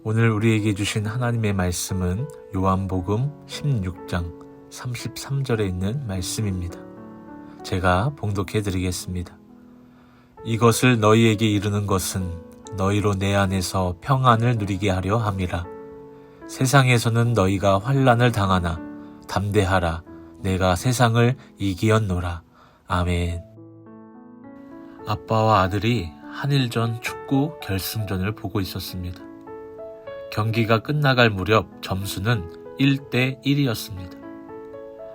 오늘 우리에게 주신 하나님의 말씀은 요한복음 16장 33절에 있는 말씀입니다. 제가 봉독해 드리겠습니다. 이것을 너희에게 이르는 것은 너희로 내 안에서 평안을 누리게 하려 함이라. 세상에서는 너희가 환난을 당하나 담대하라. 내가 세상을 이기었노라. 아멘. 아빠와 아들이 한일전 축구 결승전을 보고 있었습니다. 경기가 끝나갈 무렵 점수는 1대1이었습니다.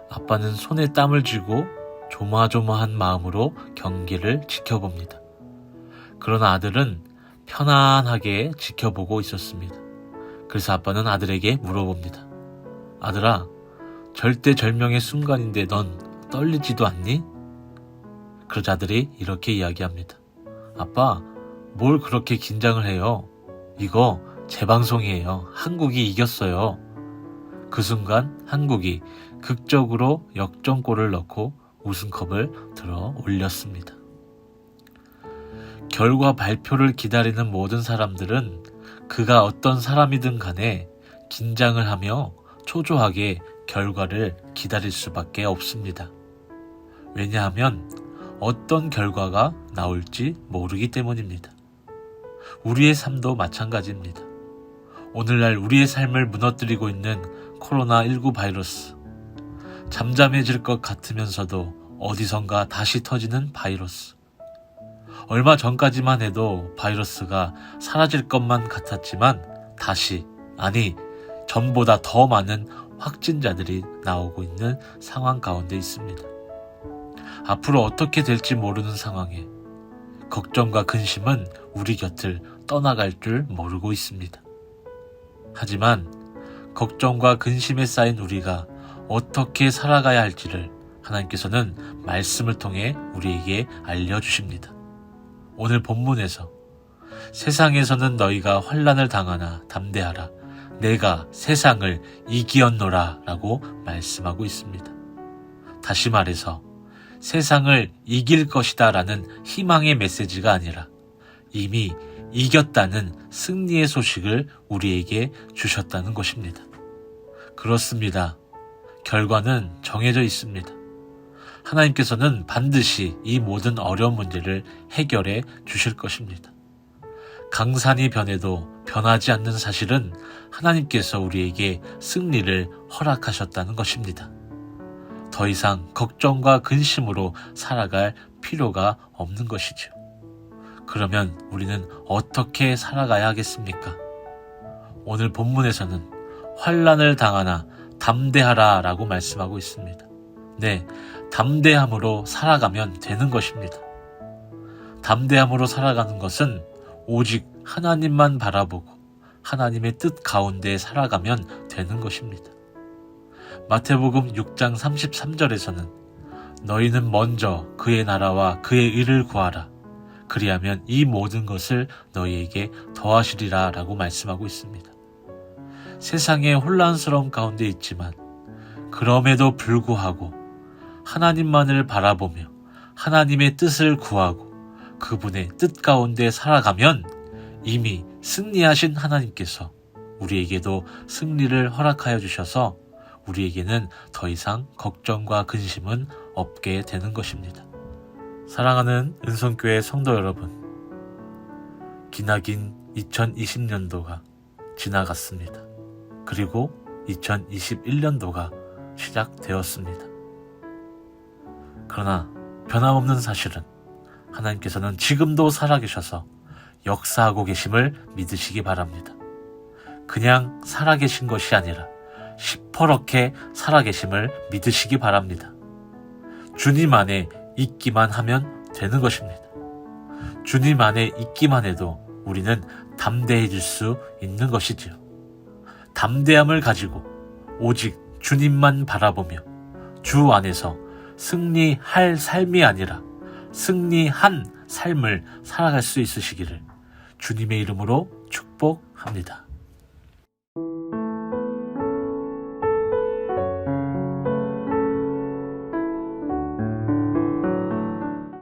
아빠는 손에 땀을 쥐고 조마조마한 마음으로 경기를 지켜봅니다. 그러나 아들은 편안하게 지켜보고 있었습니다. 그래서 아빠는 아들에게 물어봅니다. 아들아, 절대절명의 순간인데 넌 떨리지도 않니? 그러자 아들이 이렇게 이야기합니다. 아빠, 뭘 그렇게 긴장을 해요? 이거 재방송이에요. 한국이 이겼어요. 그 순간 한국이 극적으로 역전골을 넣고 우승컵을 들어 올렸습니다. 결과 발표를 기다리는 모든 사람들은 그가 어떤 사람이든 간에 긴장을 하며 초조하게 결과를 기다릴 수밖에 없습니다. 왜냐하면 어떤 결과가 나올지 모르기 때문입니다. 우리의 삶도 마찬가지입니다. 오늘날 우리의 삶을 무너뜨리고 있는 코로나19 바이러스. 잠잠해질 것 같으면서도 어디선가 다시 터지는 바이러스. 얼마 전까지만 해도 바이러스가 사라질 것만 같았지만 전보다 더 많은 확진자들이 나오고 있는 상황 가운데 있습니다. 앞으로 어떻게 될지 모르는 상황에 걱정과 근심은 우리 곁을 떠나갈 줄 모르고 있습니다. 하지만 걱정과 근심에 쌓인 우리가 어떻게 살아가야 할지를 하나님께서는 말씀을 통해 우리에게 알려주십니다. 오늘 본문에서 세상에서는 너희가 환난을 당하나 담대하라. 내가 세상을 이기었노라 라고 말씀하고 있습니다. 다시 말해서 세상을 이길 것이다 라는 희망의 메시지가 아니라 이미 이겼다는 승리의 소식을 우리에게 주셨다는 것입니다. 그렇습니다. 결과는 정해져 있습니다. 하나님께서는 반드시 이 모든 어려운 문제를 해결해 주실 것입니다. 강산이 변해도 변하지 않는 사실은 하나님께서 우리에게 승리를 허락하셨다는 것입니다. 더 이상 걱정과 근심으로 살아갈 필요가 없는 것이죠. 그러면 우리는 어떻게 살아가야 하겠습니까? 오늘 본문에서는 환난을 당하나 담대하라 라고 말씀하고 있습니다. 네, 담대함으로 살아가면 되는 것입니다. 담대함으로 살아가는 것은 오직 하나님만 바라보고 하나님의 뜻 가운데 살아가면 되는 것입니다. 마태복음 6장 33절에서는 너희는 먼저 그의 나라와 그의 의를 구하라. 그리하면 이 모든 것을 너희에게 더하시리라 라고 말씀하고 있습니다. 세상의 혼란스러움 가운데 있지만 그럼에도 불구하고 하나님만을 바라보며 하나님의 뜻을 구하고 그분의 뜻 가운데 살아가면 이미 승리하신 하나님께서 우리에게도 승리를 허락하여 주셔서 우리에게는 더 이상 걱정과 근심은 없게 되는 것입니다. 사랑하는 은성교회 성도 여러분, 기나긴 2020년도가 지나갔습니다. 그리고 2021년도가 시작되었습니다. 그러나 변함없는 사실은 하나님께서는 지금도 살아계셔서 역사하고 계심을 믿으시기 바랍니다. 그냥 살아계신 것이 아니라 시퍼렇게 살아계심을 믿으시기 바랍니다. 주님 안에 있기만 하면 되는 것입니다. 주님 안에 있기만 해도 우리는 담대해질 수 있는 것이지요. 담대함을 가지고 오직 주님만 바라보며 주 안에서 승리할 삶이 아니라 승리한 삶을 살아갈 수 있으시기를 주님의 이름으로 축복합니다.